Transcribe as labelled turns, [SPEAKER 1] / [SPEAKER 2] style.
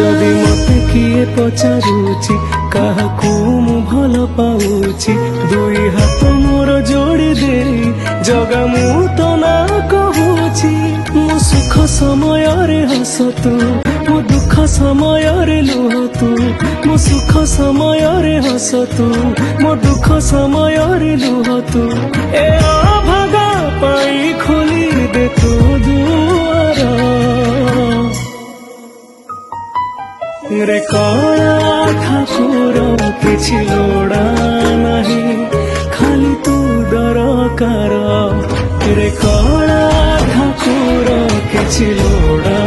[SPEAKER 1] जदि मते किए पचारुची काहाकू मु भल पाऊची दुई हाथ मोर जोड़ी दे जगा मु तो ना कहूची मो सुख समय रे हस तू मो दुख समय रे लुह तू मो सुख समय रे हस तू मो दुख समय रे लुह तू ए अभागा पाई खोली दे तू दुआर रे कला ठाकुर किछि लोड़ा नहीं खाली तू दरकार रे कला ठाकुर किछि लोड़ा